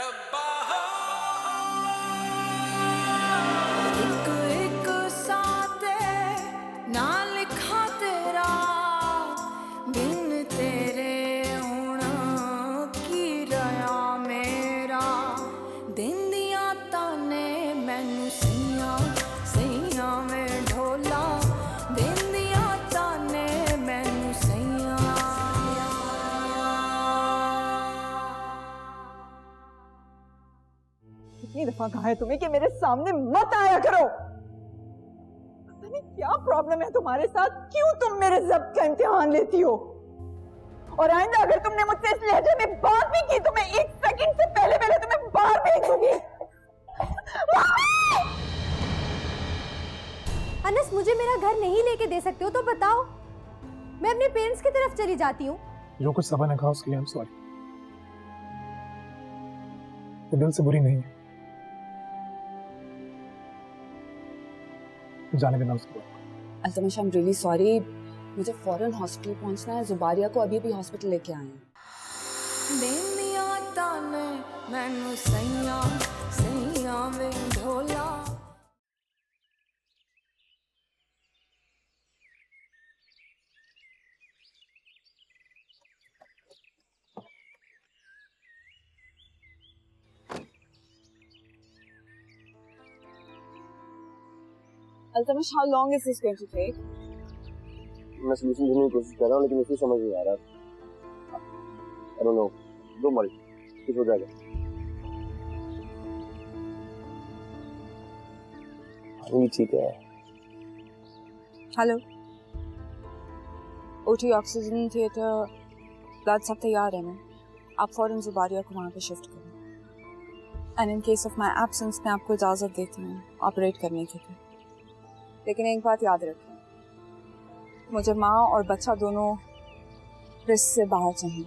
रब्बा एक एक साथे ना लिखा तेरा बिन तेरे होना की रहा मेरा दिन दिया ताने मैनू सैया सैया में ढोला दिन दिया ताने मैनू सैया। कितनी दफा कहा है तुम्हें कि मेरे सामने मत आया करो। पता नहीं क्या प्रॉब्लम है तुम्हारे साथ, क्यों तुम मेरे ज़ब्त का इम्तिहान लेती हो। और आइंदा अगर तुमने मुझसे इस लहजे में बात भी की तो मैं 1 सेकंड से पहले तुम्हें बाहर भेज दूंगी। अनस, मुझे मेरा घर नहीं लेके दे सकते हो तो बताओ, मैं अपने पेरेंट्स की तरफ चली जाती हूँ। जो कुछ सबा ने कहा उसके लिए आई एम सॉरी। वो दिल से बुरी नहीं है, जाने देना उसको। Altamash, I am really sorry, मुझे फौरन हॉस्पिटल पहुंचना है। जुबारिया को अभी भी हॉस्पिटल लेके आए हैं। दिन दिया ताने मैनू सैया सैया में ढोला। Altamash, how long is this going to take? मैं सॉल्यूशन ढूंढने की कोशिश कर रहा हूँ लेकिन मुझे समझ नहीं आ रहा। I don't know, don't worry, कुछ हो जाएगा। ये ठीक है। Hello, OT, oxygen, theatre, blood सब तैयार है ना? आप फौरन जुबारिया को वहाँ पे शिफ्ट करें। And in case of my absence मैं आपको इजाज़त देती हूँ ऑपरेट करने के लिए। लेकिन एक बात याद रखें, मुझे माँ और बच्चा दोनों रिस्क से बाहर चाहिए।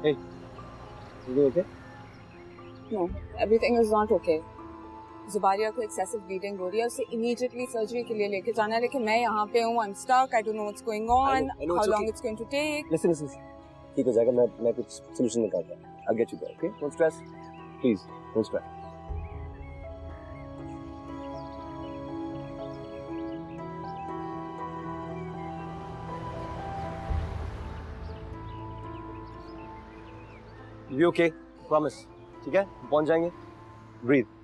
Hey, is it okay? No, everything is not okay. Zubaria को एक्सेसिव ब्लीडिंग हो रही है, उसे इमीडिएटली सर्जरी के लिए लेके जाना है, लेकिन मैं यहाँ पे हूँ। I am stuck, I don't know what's going on, how long it's going to take. Listen, ठीक हो जाएगा। मैं कुछ सॉल्यूशन निकालता हूँ। I'll get you there, okay? Don't stress, please, don't stress. Be okay, promise. ठीक है, पहुंच जाएंगे। Breathe.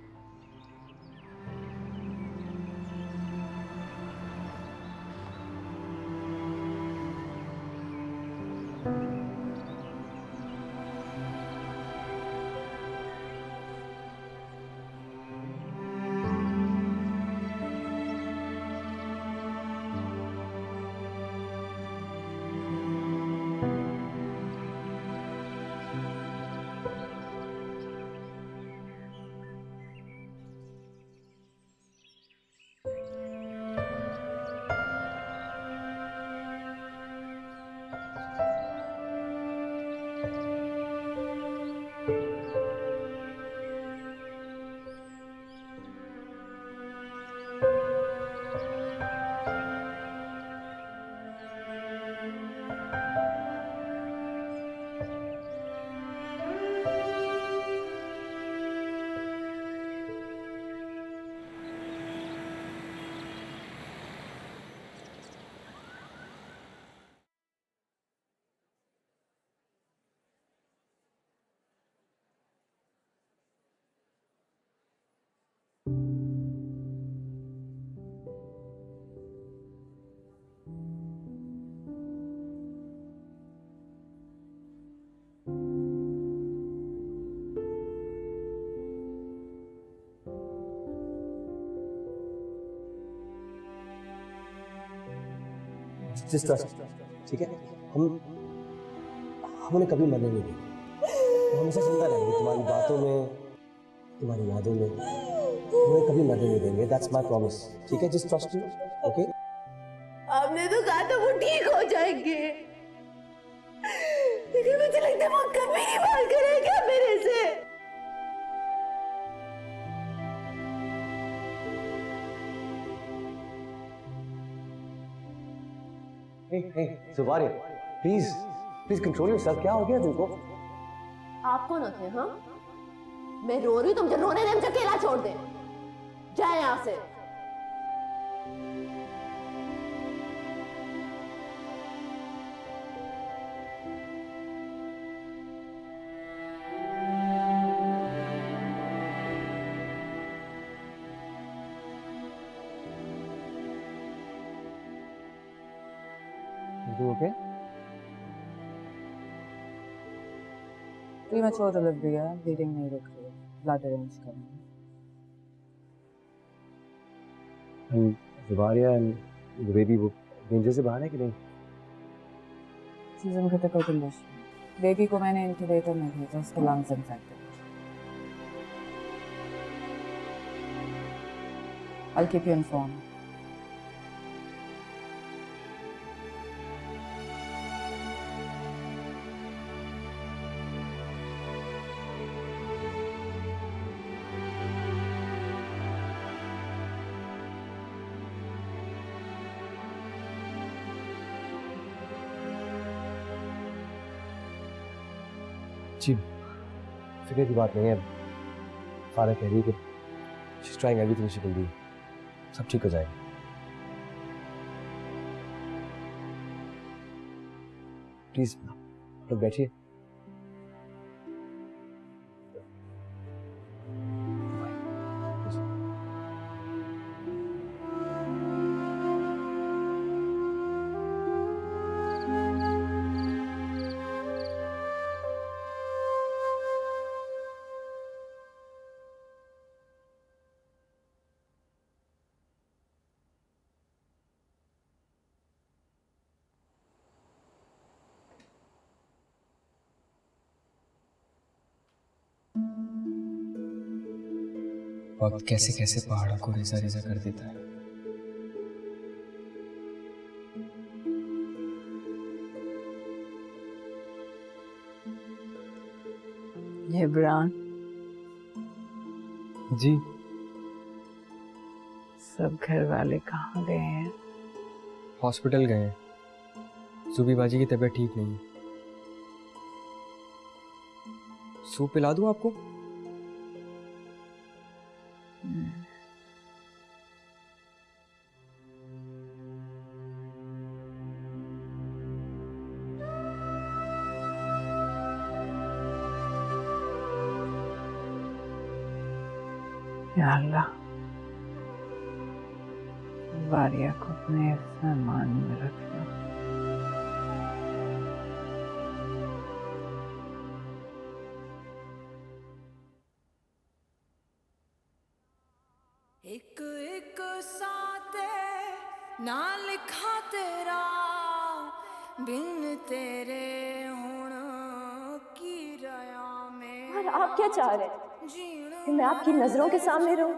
Just trust, ठीक है? हम उन्हें कभी मरने नहीं देंगे। वो हमेशा जिंदा रहेंगे तुम्हारी बातों में, तुम्हारी यादों में। उन्हें कभी मरने नहीं देंगे। That's my promise, ठीक है? Just trust me, okay? आपने तो कहा था वो ठीक हो जाएंगे, लेकिन मुझे लगता है वो कभी नहीं बात करेगा मेरे से। Zubaria, please please control yourself. क्या हो गया तुमको? आप कौन होते हैं? हाँ, मैं रो रही हूँ, तुम मुझे रोने दे, मुझे अकेला छोड़ दे, जाए यहाँ से। ओके? प्रीमैच्योर डिलीवरी है, ब्लीडिंग नहीं रुक रही है, ब्लड अरेंज करना। जुबारिया एंड बेबी वो डेंजर से बाहर है कि नहीं? Season critical condition. बेबी को मैंने इंक्यूबेटर में भेजा, उसके lungs infected. I'll keep you informed. जी, फिक्र की बात नहीं है। फारा कह रही है कि she's trying everything she can do. सब ठीक हो जाएगा। प्लीज लोग बैठिए। वक्त कैसे कैसे पहाड़ों को रेजा रेजा कर देता है। इमरान, जी, सब घर वाले कहाँ गए हैं? हॉस्पिटल गए हैं। सुबी बाजी की तबीयत ठीक नहीं है। सूप पिला दूं आपको? या अल्लाह, वारिया को अपने सामान में रखना। एक एक साथे ना लिखा तेरा बिन तेरे होना की रया में। और आप क्या चाह रहे हैं कि मैं आपकी नजरों के सामने रहूं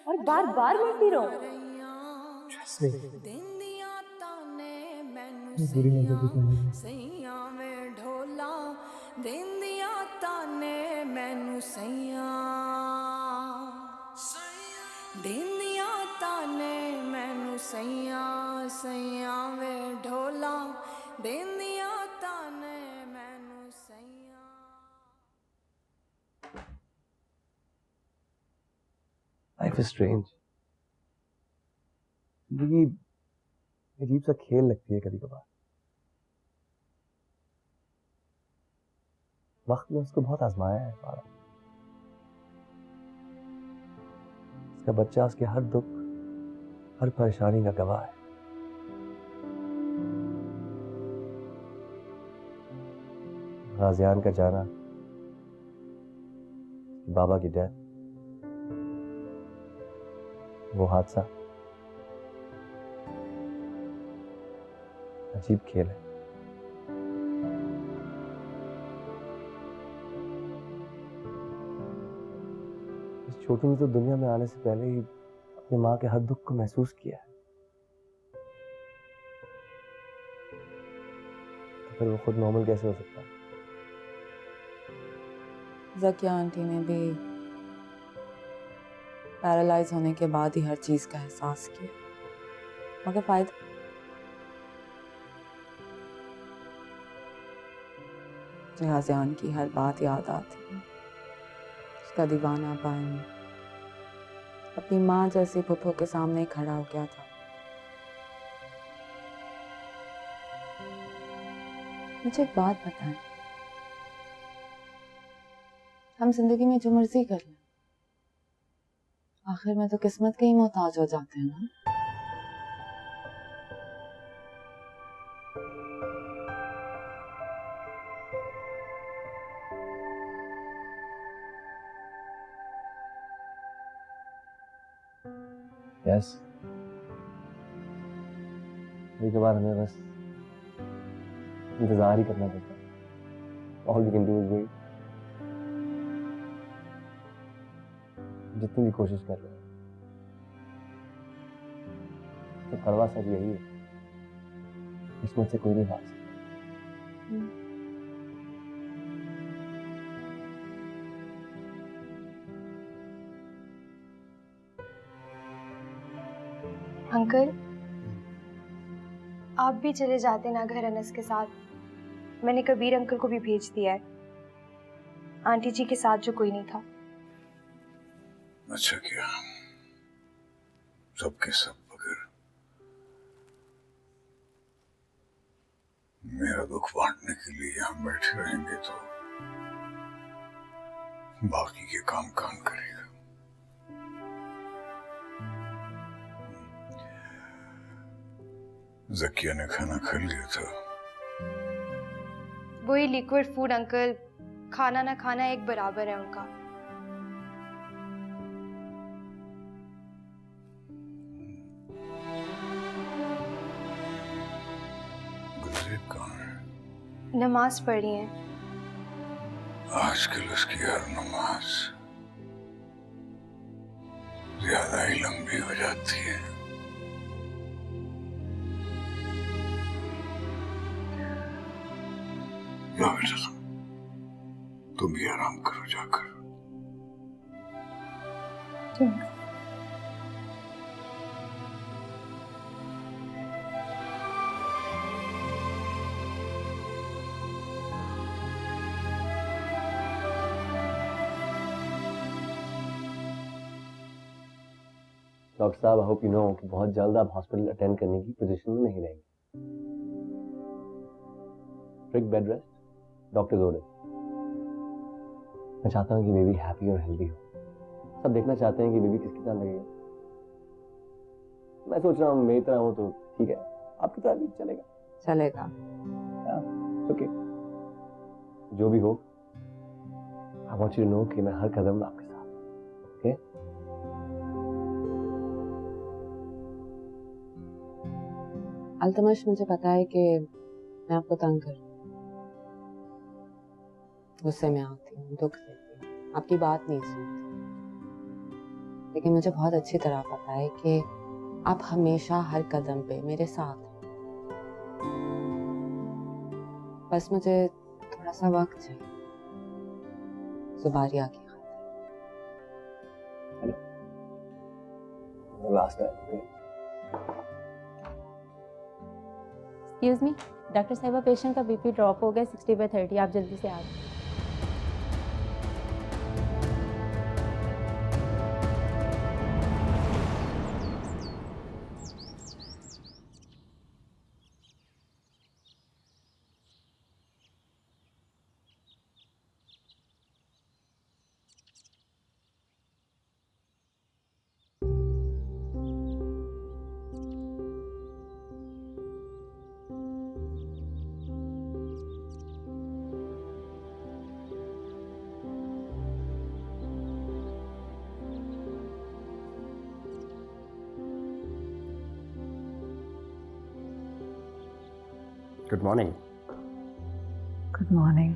और बार बार मरती रहूं? बुरी नजर भी करनी सैया में ढोला दिंदिया ताने मैनू सैया दिंदिया ताने मैनू सैया सैया में ढोला दिंदिया ताने मैनू सैया। Life is strange. जिंदगी अजीब सा खेल लगती है कभी कभार। वक्त ने उसको बहुत आजमाया है पारा। उसका बच्चा उसके हर दुख हर परेशानी का गवाह है। गाजियान का जाना, बाबा की डेथ, वो हादसा अजीब खेल है। इस छोटू ने तो दुनिया में आने से पहले ही अपनी माँ के हर दुख को महसूस किया है, तो फिर वो खुद नॉर्मल कैसे हो सकता है? ज़किया आंटी ने भी पैरालाइज होने के बाद ही हर चीज का एहसास किया, मगर फायदा जहाज़ियान की हर बात याद आती है, उसका दीवानापन, अपनी माँ जैसी फुफो के सामने खड़ा हो गया था। मुझे एक बात बताएं, हम जिंदगी में जो मर्जी कर लें, आखिर में तो किस्मत के ही मोहताज हो जाते हैं ना। यस, कभी कभार हमें बस इंतजार ही करना पड़ता है। All we can do is wait. जितनी भी कोशिश कर रहे हैं तो कड़वा सच यही है, किस्मत से कोई नहीं भाग सकता। अंकल, आप भी चले जाते ना घर अनस के साथ। मैंने कबीर अंकल को भी भेज दिया है, आंटी जी के साथ जो कोई नहीं था। अच्छा किया, सबके सब बगैर मेरा दुख बांटने के लिए यहाँ बैठे रहेंगे तो बाकी के काम कौन करेगा। जकिया ने खाना खा लिया था। वही लिक्विड फूड अंकल, खाना ना खाना एक बराबर है उनका। गुलजेब कहाँ है? नमाज पढ़ी है। आजकल उसकी हर नमाज ज्यादा ही लंबी हो जाती है। जाओ बेटा, तुम भी आराम करो जाकर। डॉक्टर साहब, आई होप यू नो कि बहुत जल्द आप हॉस्पिटल अटेंड करने की पोजीशन में नहीं रहेंगे। Strict bed rest, doctors order. मैं चाहता हूँ कि बेबी हैप्पी और हेल्दी हो। सब देखना चाहते हैं कि बेबी किसकी तरह लगेगा। मैं सोच रहा हूँ मेरी तरह हो तो ठीक है, आपकी तरह भी चलेगा। चलेगा। ओके, जो भी हो, I want you to know कि मैं हर कदम आपके साथ। ओके, अल्तमश, मुझे पता है कि मैं आपको तंग कर, गुस्से में आती हूँ, दुख देती हूँ, आपकी बात नहीं सुनती, लेकिन मुझे बहुत अच्छी तरह पता है कि आप हमेशा हर कदम पे मेरे साथ हैं। बस मुझे थोड़ा सा वक्त चाहिए जुबारिया की खातिर। लास्ट है। एक्सक्यूज मी, डॉक्टर साहिबा, पेशेंट का बीपी ड्रॉप हो गया 60/30, आप जल्दी से आ जाए। Good morning. Good morning.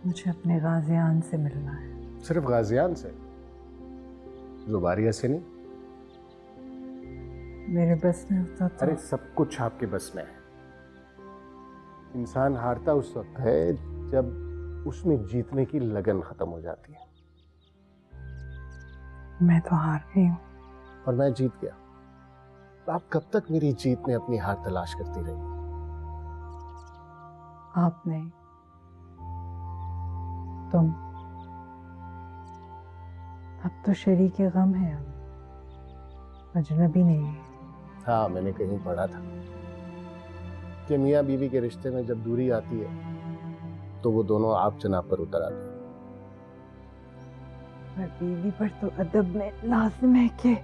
मुझे अपने गाजियान से मिलना है। सिर्फ गाजियान से? जुबारिया से नहीं? मेरे बस में होता तो। अरे सब कुछ आपके बस में है। इंसान हारता उस वक्त है जब उसमें जीतने की लगन खत्म हो जाती है। मैं तो हार गई हूँ। और मैं जीत गया। आप कब तक मेरी जीत में अपनी हार तलाश करती रही? आप नहीं, तुम। अब तो शरीके गम है, हम अजनबी नहीं है। हाँ, मैंने कहीं पढ़ा था कि मियाँ बीवी के रिश्ते में जब दूरी आती है तो वो दोनों आप जनाब पर उतर आते हैं। पर बीवी पर तो अदब में लाजिम है कि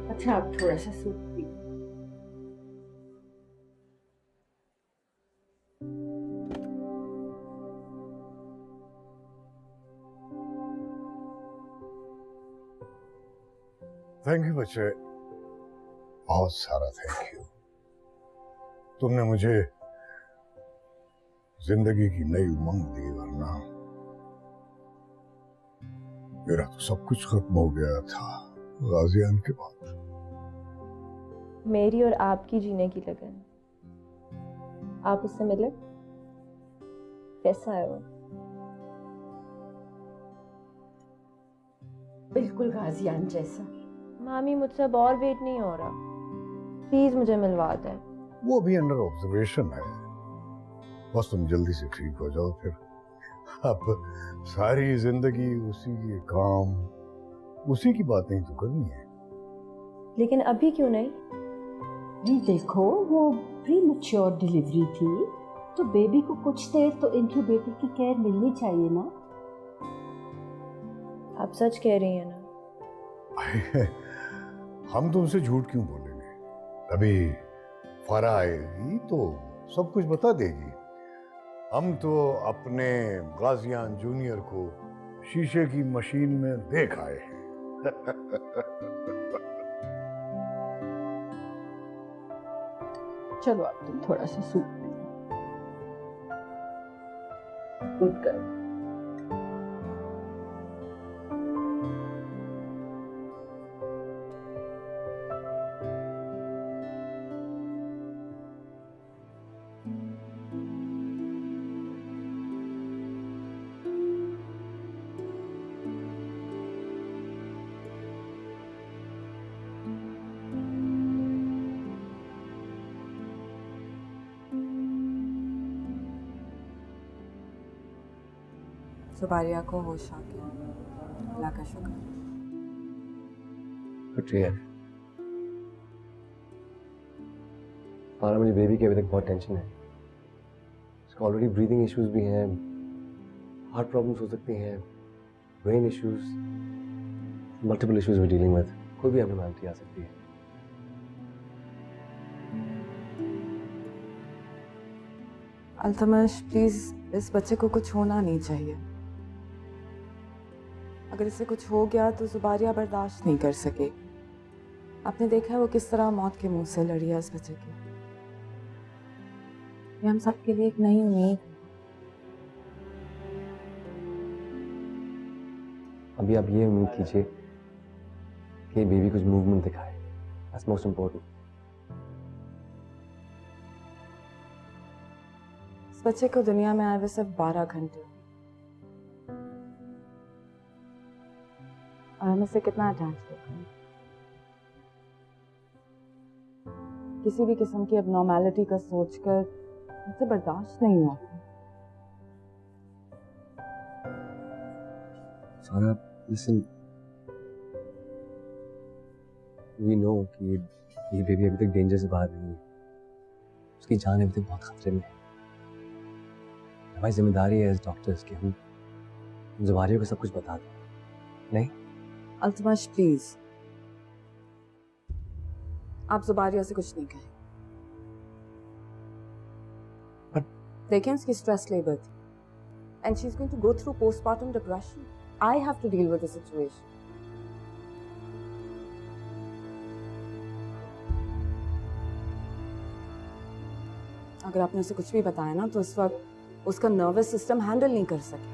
अच्छा, आप थोड़ा सा सूप पी। थैंक यू बच्चे, बहुत सारा थैंक यू। तुमने मुझे जिंदगी की नई उमंग दी, वरना मेरा तो सब कुछ खत्म हो गया था गाजियान के बाद। मेरी और आपकी जीने की लगन। आप उससे मिले? कैसा है वो? बिल्कुल गाजियान जैसा। मामी, मुझसे अब और वेट नहीं हो रहा, प्लीज मुझे मिलवा दें। वो भी अंडर ऑब्जर्वेशन है, बस तुम जल्दी से ठीक हो जाओ, फिर अब सारी जिंदगी उसी के काम, उसी की बातें तो करनी है। लेकिन अभी क्यों नहीं? नहीं, देखो वो प्री मैच्योर डिलीवरी थी, तो बेबी को कुछ देर तो इंक्यूबेटर की केयर मिलनी चाहिए ना। आप सच कह रही हैं ना? हम तुमसे झूठ क्यों बोलेंगे? अभी फारा आएगी तो सब कुछ बता देगी। हम तो अपने गाजियान जूनियर को शीशे की मशीन में देख आए हैं। चलो, आप तुम थोड़ा सा सूप पी। Good girl. जुबारिया को होश आ गया, अल्लाह का शुक्र। शुक्रिया। और मुझे बेबी की अभी तक बहुत टेंशन है। उसको ऑलरेडी ब्रीदिंग इश्यूज भी हैं, हार्ट प्रॉब्लम्स हो सकती हैं, brain issues, multiple issues we dealing with. कोई भी एब्नॉर्मैलिटी आ सकती है। अल्तमश, प्लीज, इस बच्चे को कुछ होना नहीं चाहिए। अगर इसे कुछ हो गया तो जुबारिया बर्दाश्त नहीं कर सके। आपने देखा है वो किस तरह मौत के मुंह से लड़ी है इस बच्चे की। ये हम सब के लिए एक नई उम्मीद। अभी आप ये उम्मीद कीजिए कि बेबी कुछ मूवमेंट दिखाए। That's most important. इस बच्चे को दुनिया में आए हुए सिर्फ 12 घंटे, और हम इसे कितना अटैच करते हैं। किसी भी किस्म की एबनॉर्मैलिटी का सोचकर मुझसे बर्दाश्त नहीं हुआ। सारा, listen, we know कि ये बेबी अभी तक डेंजर से बाहर नहीं है। उसकी जान अभी तक बहुत खतरे में है। हमारी जिम्मेदारी है एज डॉक्टर्स कि हम जुबारियों को सब कुछ बता दें। नहीं? अल्तमश, प्लीज, आप जुबारिया से कुछ नहीं कहें। देखें, उसकी स्ट्रेस लेबर थी, and she is going to go through postmortem depression. I have to deal with the situation. अगर आपने उसे कुछ भी बताया ना तो इस वक्त उसका नर्वस सिस्टम हैंडल नहीं कर सके।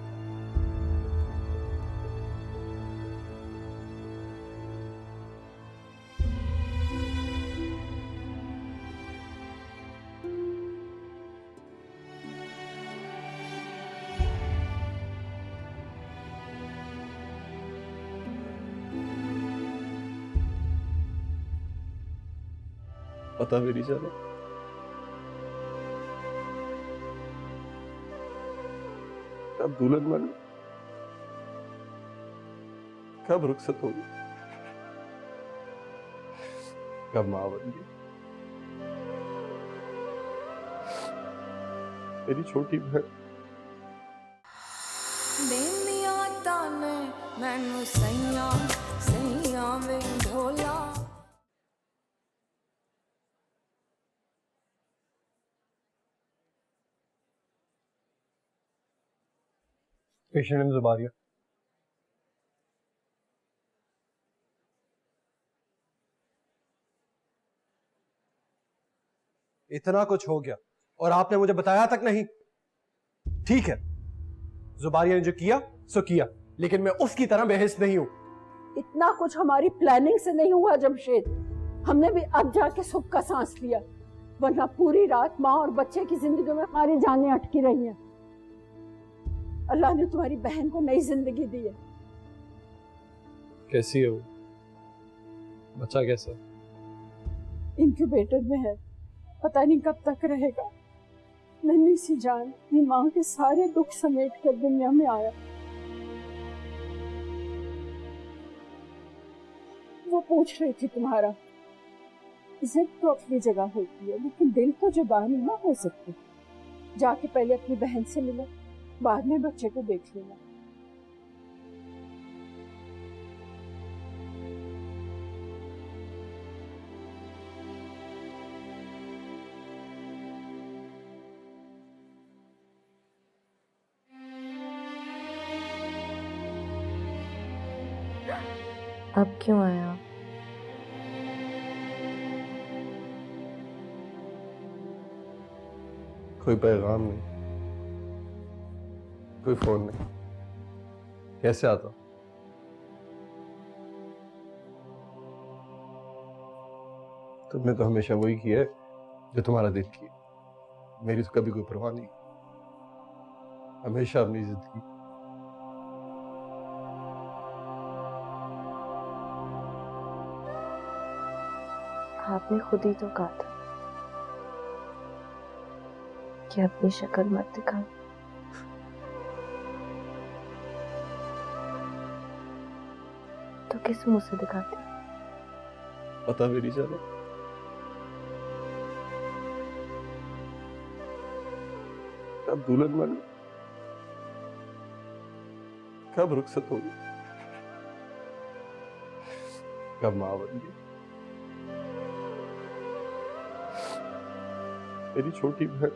पता भी नहीं चला। कब दुल्हन बन, कब रुखसत होगी, कब मां बन गई। मेरी छोटी बहन देंदिया ताने मैनू सैया सैया वे ढोला। Patient in Zubaria. इतना कुछ हो गया और आपने मुझे बताया तक नहीं। ठीक है, जुबारिया ने जो किया सो किया, लेकिन मैं उसकी तरह बेहिस नहीं हूं। इतना कुछ हमारी प्लानिंग से नहीं हुआ जमशेद। हमने भी अब जाके सुख का सांस लिया, वरना पूरी रात माँ और बच्चे की जिंदगी में हमारी जानें अटकी रही हैं। अल्लाह ने तुम्हारी बहन को नई जिंदगी दी है। कैसी है वो? बच्चा कैसा? इंक्यूबेटर में है, पता नहीं कब तक रहेगा। नन्ही सी जान अपनी माँ के सारे दुख समेट कर दुनिया में आया। वो पूछ रही थी तुम्हारा। जिद तो अपनी जगह होती है, लेकिन दिल तो जुदा नहीं ना हो सकते। जाके पहले अपनी बहन से मिलो, बाद में बच्चे को देख लेना। अब क्यों आया आप? कोई पैगाम नहीं, कोई फोन नहीं, कैसे आता? तुमने तो हमेशा वही किया है जो तुम्हारा दिल की। मेरी तो कभी कोई परवाह नहीं, हमेशा अपनी जिद की। आपने खुद ही तो कहा था कि अपनी शक्ल मत दिखाओ। तो किस मुंह से दिखाती? पता भी नहीं चला। कब दुल्हन बन, कब रुखसत होगी, कब मां बन गई। मेरी छोटी बहन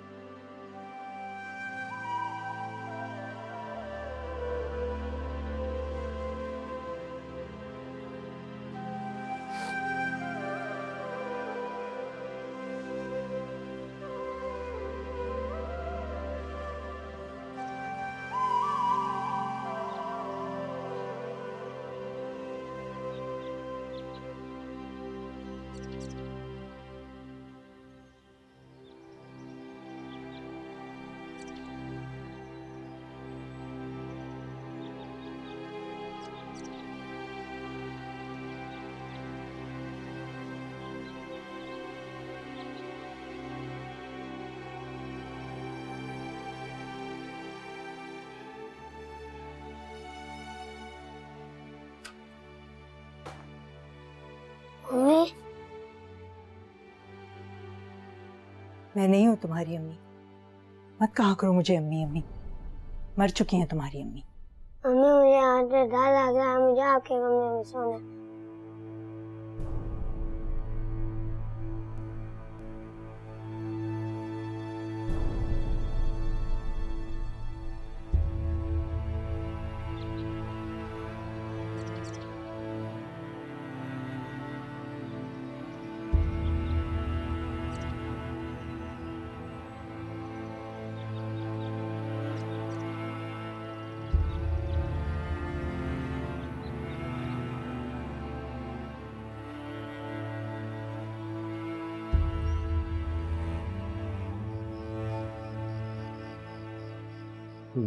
मैं नहीं हूँ तुम्हारी अम्मी। मत कहा करो मुझे अम्मी अम्मी। मर चुकी हैं तुम्हारी अम्मी। अम्मी मुझे यहाँ से डर लग रहा है, मुझे आपके कमरे में सोना है।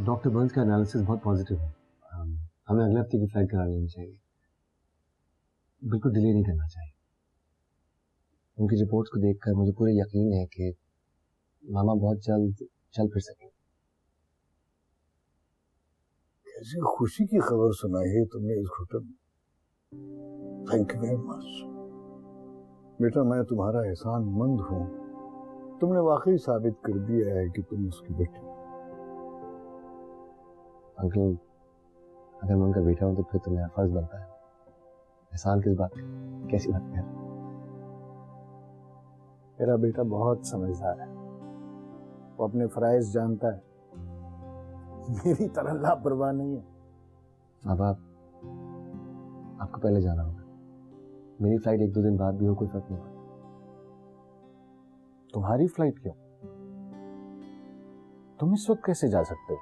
डॉक्टर बर्न्स का एनालिसिस बहुत पॉजिटिव है। हमें अगले हफ्ते की फ्लाइट करा लेनी चाहिए, बिल्कुल डिले नहीं करना चाहिए। उनकी रिपोर्ट्स को देखकर मुझे पूरा यकीन है कि मामा बहुत जल्द चल फिर सकेंगे। कैसी खुशी की खबर सुनाई है तुमने इस घुटन में। थैंक यू वेरी मच बेटा, मैं तुम्हारा एहसानमंद हूँ। तुमने वाकई साबित कर दिया है कि तुम उसकी बेटी। अंकल, अगर मैं उनका बेटा हूँ तो फिर तो मेरा फर्ज बनता है। एहसान किस बात का? कैसी बात कर? मेरा बेटा बहुत समझदार है, वो अपने फराइज जानता है, मेरी तरह लापरवाह नहीं है। अब आपको पहले जाना होगा। मेरी फ्लाइट 1-2 दिन बाद भी हो, कोई फर्क नहीं पड़ता। तुम्हारी फ्लाइट क्यों? तुम इस वक्त कैसे जा सकते हो?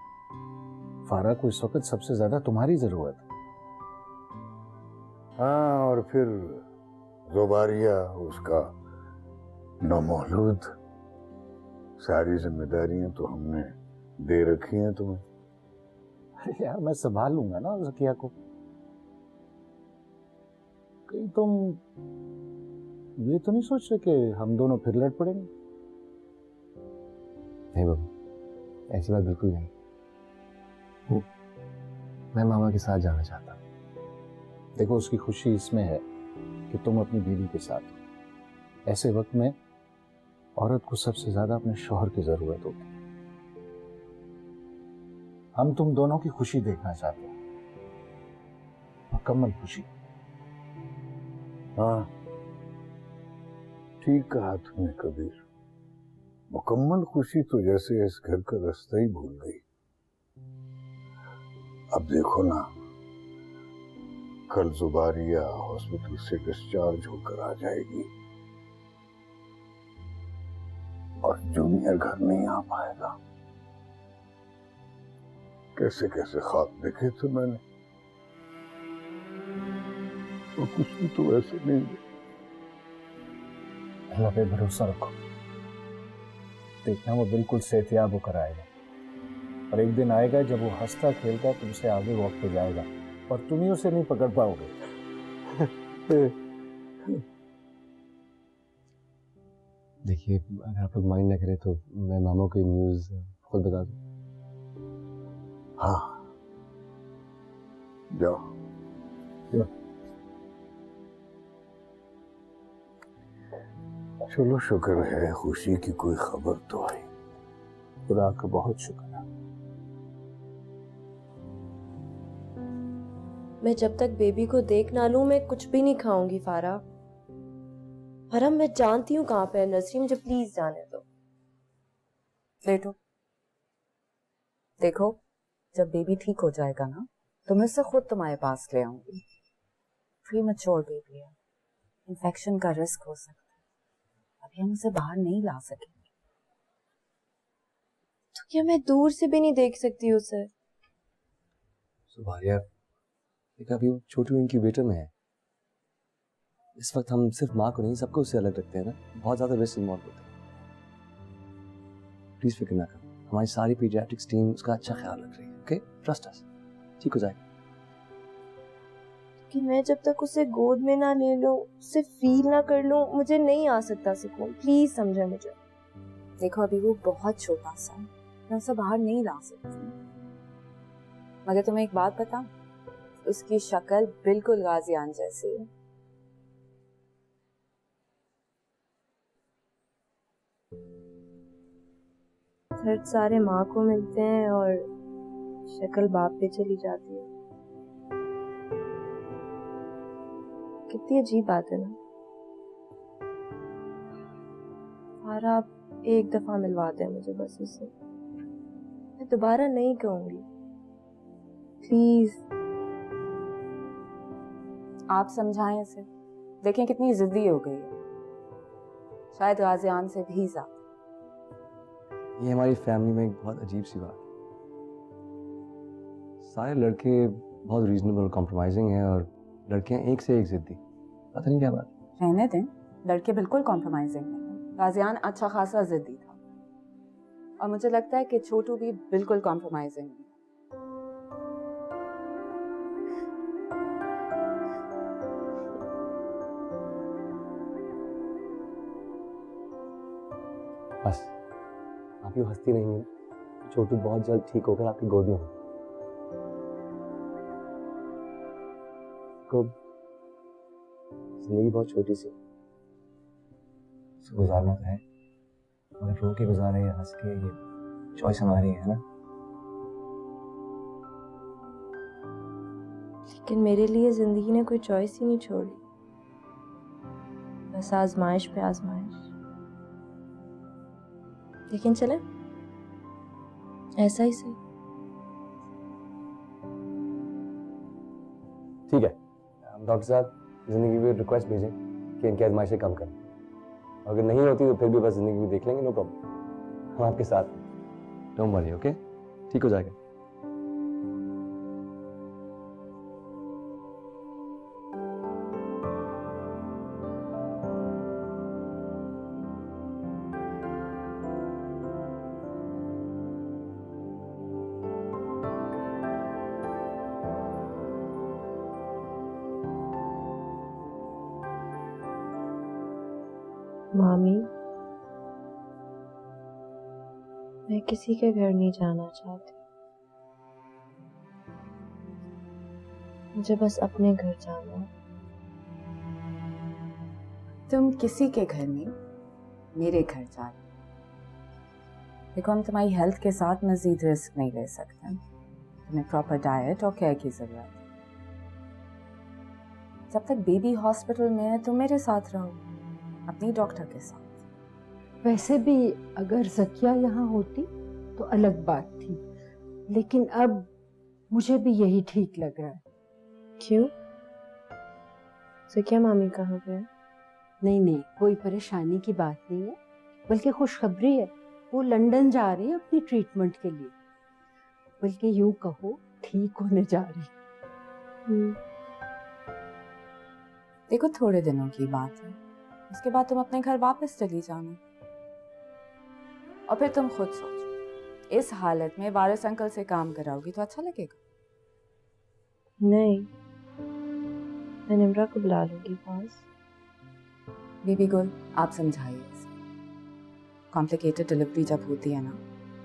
फारा को इस वक्त सबसे ज्यादा तुम्हारी जरूरत है। हाँ, और फिर ज़ुबारिया, उसका नौमौलूद, सारी जिम्मेदारियां तो हमने दे रखी हैं तुम्हें। अरे यार, मैं संभाल लूंगा ना ज़किया को। कहीं तुम ये तो नहीं सोच रहे कि हम दोनों फिर लड़ पड़ेंगे? नहीं बाबू, ऐसी बात बिल्कुल नहीं। मैं मामा के साथ जाना चाहता हूँ। देखो, उसकी खुशी इसमें है कि तुम अपनी बीवी के साथ हो। ऐसे वक्त में औरत को सबसे ज्यादा अपने शौहर की जरूरत होती है। हम तुम दोनों की खुशी देखना चाहते हैं, मुकम्मल खुशी। हाँ, ठीक कहा तुमने कबीर। मुकम्मल खुशी तो जैसे इस घर का रास्ता ही भूल गई। अब देखो ना, कल ज़ुबारिया हॉस्पिटल से डिस्चार्ज होकर आ जाएगी और जूनियर घर नहीं आ पाएगा। कैसे कैसे ख्वाब देखे थे मैंने, और कुछ भी तो ऐसे नहीं है। अल्लाह पे भरोसा रखो, देखना वो बिल्कुल सेहतियाब होकर आएगा। और एक दिन आएगा जब वो हंसता खेलता तुमसे आगे वॉक पे जाएगा और तुम ही उसे नहीं पकड़ पाओगे। देखिए, अगर आप लोग माइंड ना करें तो मैं मामा को न्यूज़ खुद बता दूं। हाँ, जाओ। चलो, शुक्र है खुशी की कोई खबर तो आई। खुदा का बहुत शुक्र है। मैं जब तक बेबी को देख ना लूं मैं कुछ भी नहीं खाऊंगी फारा। हरम, मैं जानती हूँ कहाँ पे है नर्सरी, मुझे प्लीज जाने दो। लेटो। देखो, जब बेबी ठीक हो जाएगा ना तो मैं उसे खुद तुम्हारे पास ले आऊंगी। प्रीमैच्योर बेबी है, इन्फेक्शन का रिस्क हो सकता है, अभी हम उसे बाहर नहीं ला सकेंगे। तो क्या मैं दूर से भी नहीं देख सकती उसे? ज़ुबारिया, लेकिन अभी वो छोटी इंक्यूबेटर में है। इस वक्त हम सिर्फ माँ को नहीं, सबको उससे अलग रखते हैं ना। बहुत ज्यादा रिस्क इन्वॉल्व होता है। प्लीज फिक्र ना करो, हमारी सारी पीडियाट्रिक्स टीम उसका अच्छा ख्याल रख रही है। ओके, ट्रस्ट अस, ठीक हो जाएगा। कि मैं जब तक उसे गोद में ना ले लूं, उसे फील ना कर लूं, मुझे नहीं आ सकता सुकून। प्लीज समझे मुझे। देखो, अभी वो बहुत छोटा सा है, मैं उसे बाहर नहीं ला सकती। मगर तुम्हें एक बात बताऊं, उसकी शक्ल बिल्कुल गाजियान जैसी है। दर्द सारे माँ को मिलते हैं और शक्ल बाप पे चली जाती है। कितनी अजीब बात है ना। फारा, आप एक दफा मिलवा दें मुझे बस उससे, मैं दोबारा नहीं कहूंगी, प्लीज। आप समझाएं इसे, देखें कितनी जिद्दी हो गई है, शायद गाजियान से भी ज्यादा। ये हमारी फैमिली में एक बहुत अजीब सी बात है। सारे लड़के बहुत रीजनेबल कॉम्प्रोमाइजिंग हैं और लड़कियां एक से एक जिद्दी। पता नहीं क्या बात। रहने दें, लड़के बिल्कुल कॉम्प्रोमाइजिंग नहीं। गाजियान अच्छा खासा जिद्दी था और मुझे लगता है कि छोटू भी बिल्कुल कॉम्प्रोमाइजिंग नहीं। बस आप यूँ हंसती रहेंगी छोटू बहुत जल्द ठीक होकर आपकी गोद में हो। को जिंदगी बहुत छोटी सी उसको गुजारना तो है, मगर रो के गुजारे या हंस के, ये चॉइस हमारी है ना। लेकिन मेरे लिए जिंदगी ने कोई चॉइस ही नहीं छोड़ी, बस आजमाइश पे आजमाइश। लेकिन चले ऐसा ही सही। ठीक है, डॉक्टर साहब जिंदगी में रिक्वेस्ट भेजें कि इनकी आजमाइशें कम करें। अगर नहीं होती तो फिर भी बस जिंदगी में देख लेंगे, नो प्रॉब्लम, हम आपके साथ हैं। डोंट वरी, ओके, ठीक हो जाएगा। मामी, मैं किसी के घर नहीं जाना चाहती, मुझे बस अपने घर जाना है। तुम किसी के घर नहीं, मेरे घर जा रहे हो। देखो, हम तुम्हारी हेल्थ के साथ मजीद रिस्क नहीं ले सकते। तुम्हें प्रॉपर डाइट और केयर की जरूरत है। जब तक बेबी हॉस्पिटल में है तुम मेरे साथ रहो, अपनी डॉक्टर के साथ। वैसे भी अगर ज़किया यहाँ होती तो अलग बात थी, लेकिन अब मुझे भी यही ठीक लग रहा है। क्यों? ज़किया मामी कहाँ पे है? नहीं नहीं, कोई परेशानी की बात नहीं है, बल्कि खुशखबरी है। वो लंदन जा रही है अपनी ट्रीटमेंट के लिए, बल्कि यूं कहो ठीक होने जा रही। देखो, थोड़े दिनों की बात है, उसके बाद तुम अपने घर वापस चली जाना। और फिर तुम खुद सोचो, इस हालत में वारिस अंकल से काम कराओगी तो अच्छा लगेगा? नहीं, मैं निम्रा को बुला लूंगी पास। बीबी गुल, आप समझाइए इसे। कॉम्प्लिकेटेड डिलीवरी जब होती है ना,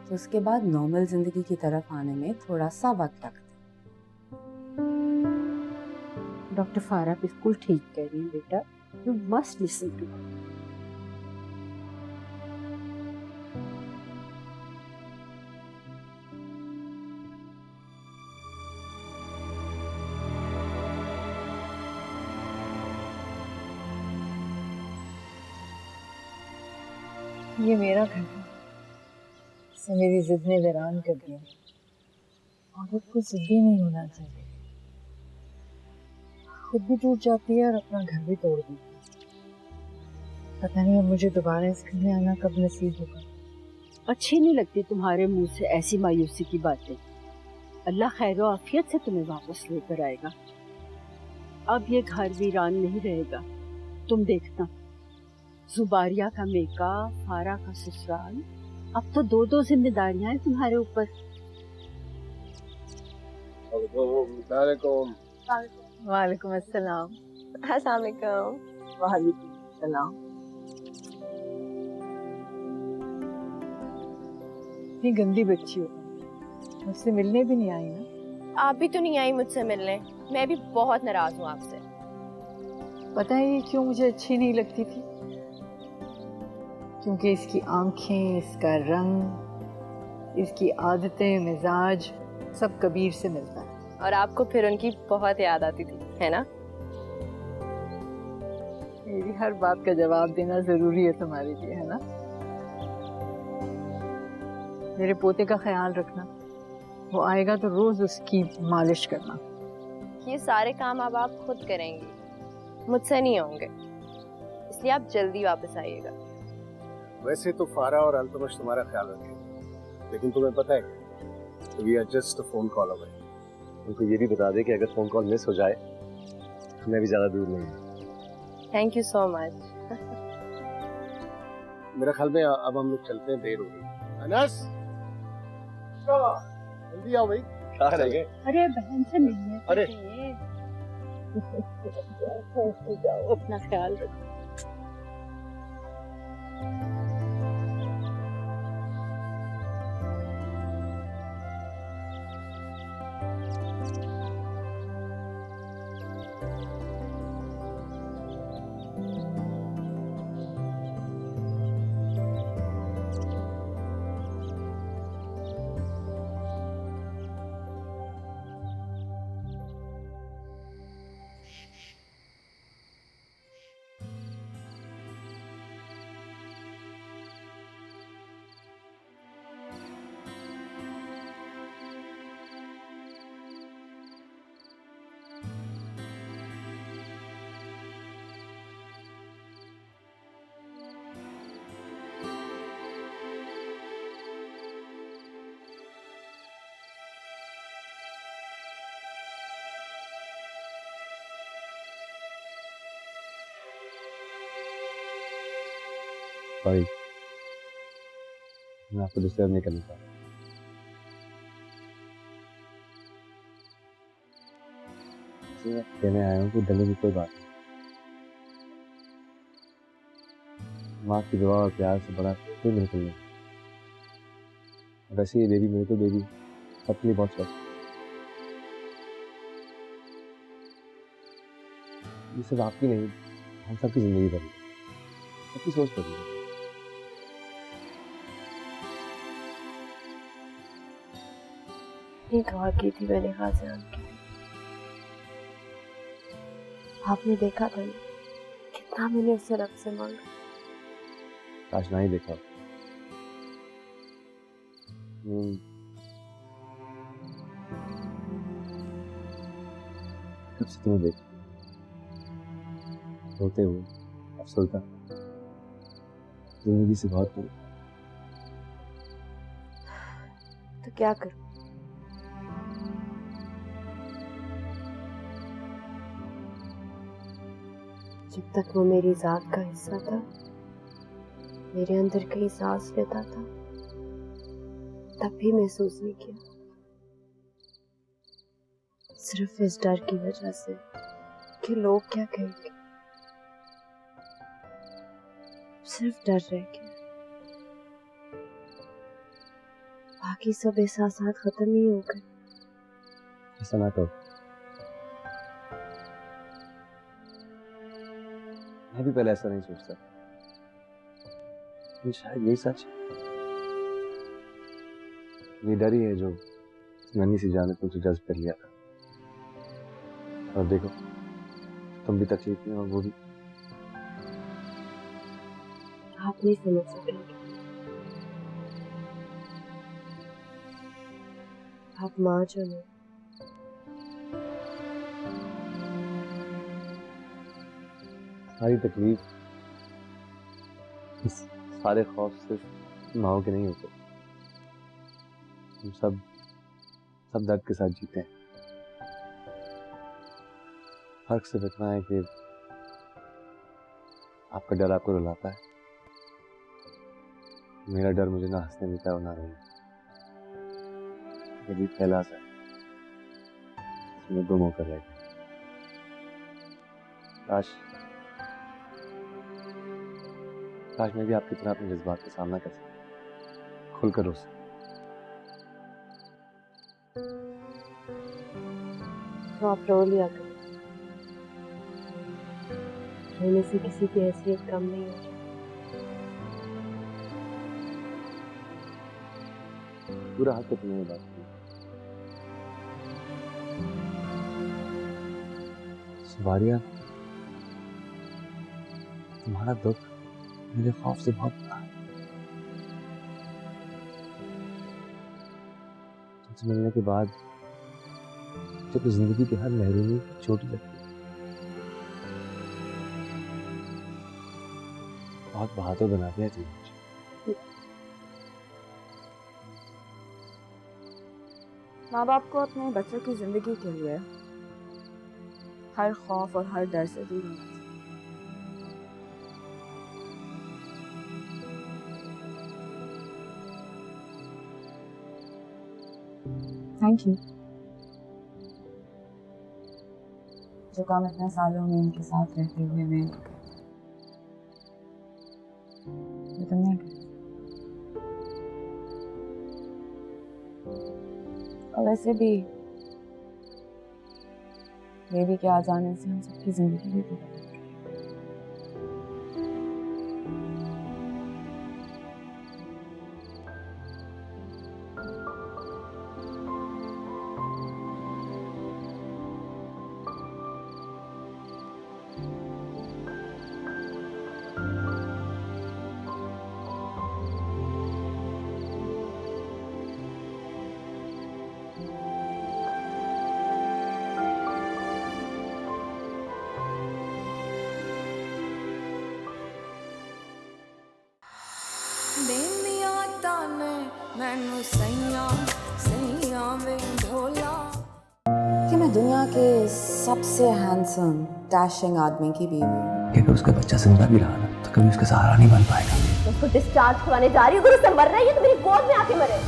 तो उसके बाद नॉर्मल जिंदगी की तरफ आने में थोड़ा सा वक्त लगता है। डॉक्टर फारा बिल्कुल ठीक कह रही है बेटा, you must listen to her. ये मेरा घर है, इसे मेरी जिद ने वीरान कर दिया। औरत को जिद्दी नहीं होना चाहिए, खुद भी टूट जाती है और अपना घर भी तोड़ देती है। पता नहीं अब मुझे दोबारा इस घर में आना कब नसीब होगा। अच्छी नहीं लगती तुम्हारे मुंह से ऐसी मायूसी की बातें। अल्लाह खैर आफियत से तुम्हें वापस लेकर आएगा। अब ये घर वीरान नहीं रहेगा। तुम देखना, जुबारिया का मेका, फारा का ससुराल, अब तो दो दो जिम्मेदारियां हैं तुम्हारे ऊपर। वालेकुम अस्सलाम। अस्सलाम वालेकुम। वालेकुम अस्सलाम। इतनी गंदी बच्ची हो, मुझसे मिलने भी नहीं आई ना? आप भी तो नहीं आई मुझसे मिलने, मैं भी बहुत नाराज हूँ आपसे। पता है ये क्यों मुझे अच्छी नहीं लगती थी? क्योंकि इसकी आंखें, इसका रंग, इसकी आदतें, मिजाज सब कबीर से मिलता है। और आपको फिर उनकी बहुत याद आती थी, है ना? मेरी हर बात का जवाब देना जरूरी है तुम्हारे लिए, है ना? मेरे पोते का ख्याल रखना, वो आएगा तो रोज उसकी मालिश करना। ये सारे काम अब आप खुद करेंगी, मुझसे नहीं होंगे, इसलिए आप जल्दी वापस आइएगा। वैसे तो फारा और अल्तमश तुम्हारा ख्याल रखेंगे, लेकिन तुम्हें पता है we are just a phone call away. उनको ये भी बता दे कि अगर फोन कॉल मिस हो जाए तो मैं भी ज्यादा दूर नहीं हूँ। Thank you so much. मेरा ख्याल में अब हम लोग चलते हैं, देर हो गई। अनस, जल्दी आओ भाई। कहाँ रह गए? अरे बहन से मिलने तो अरे। चाहिए। जाओ, अपना ख्याल रखो। सॉरी, मैं आपको डिस्टर्ब नहीं करना चाहता। मैं कहने आया हूँ कि डरने की कोई बात नहीं। माँ की दुआ और प्यार से बड़ा कोई बिल्कुल नहीं। वैसे ये बेबी मेरी तो बेबी सबके लिए बहुत स्पेशल। ये सिर्फ आपकी नहीं, हम सबकी जिंदगी बदली, सबकी सोच बदली। ये दुआ की थी मैंने गाजियान की। आपने देखा था कितना मैंने उससे रब से मांगा। काश ना ही देखा। कब से तुम्हें देखा रोते हुए, अफसरदा, जिंदगी से बहुत दूर। तो क्या करूं? जब तक वो मेरी जात का हिस्सा था, मेरे अंदर कहीं सांस लेता था, तब भी महसूस नहीं किया। सिर्फ इस डर की वजह से कि लोग क्या कहेंगे, सिर्फ डर रह गया। बाकी सब एहसासात खत्म ही हो गए। ऐसा ना करो। मैं भी पहले ऐसा नहीं सोचता, लेकिन शायद यही सच है। ये डर ही है जो नन्ही सी जान ने तुमसे जज्ब कर लिया था। और देखो, तुम भी तकलीफ में और वो भी। आप नहीं समझ सकेंगे। आप माँ जो नहीं, सारी तकलीफ, इस सारे खौफ सिर्फ माओ के नहीं होते। हम सब दर्द के साथ जीते हैं। फर्क सिर्फ इतना है कि आपका डर आपको रुलाता है, मेरा डर मुझे ना हंसने देता है और ना रोने। ये फैला सा है, इसमें गुम होकर रह गया। काश मैं भी आपकी तरह अपने जज्बात का सामना कर सकता, खुलकर रो सकता। तो आप रो लिया करो। रोने से किसी की हैसियत कम नहीं होती। पूरा हक है तुम्हें बात की। सुबारिया, तुम्हारा दुख मेरे खौफ से बहुत बड़ा है। तुमसे मिलने के बाद जब जिंदगी की हर महरूमी छोटी लगती है, बहुत बहादुर बना दिया तुमने मुझे। माँ बाप को अपने बच्चों की जिंदगी के लिए हर खौफ और हर डर से दूर होना चाहिए। Thank you. जो काम इतने सालों में इनके साथ रहते हुए मैं तुमने और वैसे भी बेबी के आ जाने से हम सबकी जिंदगी भी बदल गई। कि मैं दुनिया के सबसे हैंडसम डैशिंग आदमी की बीवी हूँ। कि अगर उसका बच्चा जिंदा भी रहा ना, तो कभी उसका सहारा नहीं बन पाएगा। उसको डिस्चार्ज करवाने जा रही हूँ। अगर उससे मरना ही है तो मेरी गोद में आके मरे।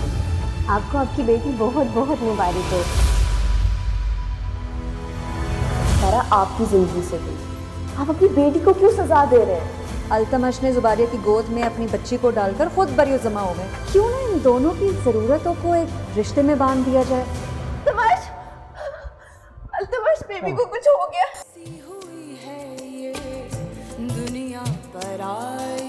आपको आपकी बेटी बहुत बहुत मुबारक हो। सारा आपकी जिंदगी से गई, आप अपनी बेटी को क्यों सजा दे रहे हैं? अल्तमश ने जुबारिया की गोद में अपनी बच्ची को डालकर खुद बरियो जमा हो गए। क्यों ना इन दोनों की जरूरतों को एक रिश्ते में बांध दिया जाए। अल्तमश, अल्तमश बेबी को कुछ हो गया। हुई है ये दुनिया पर आए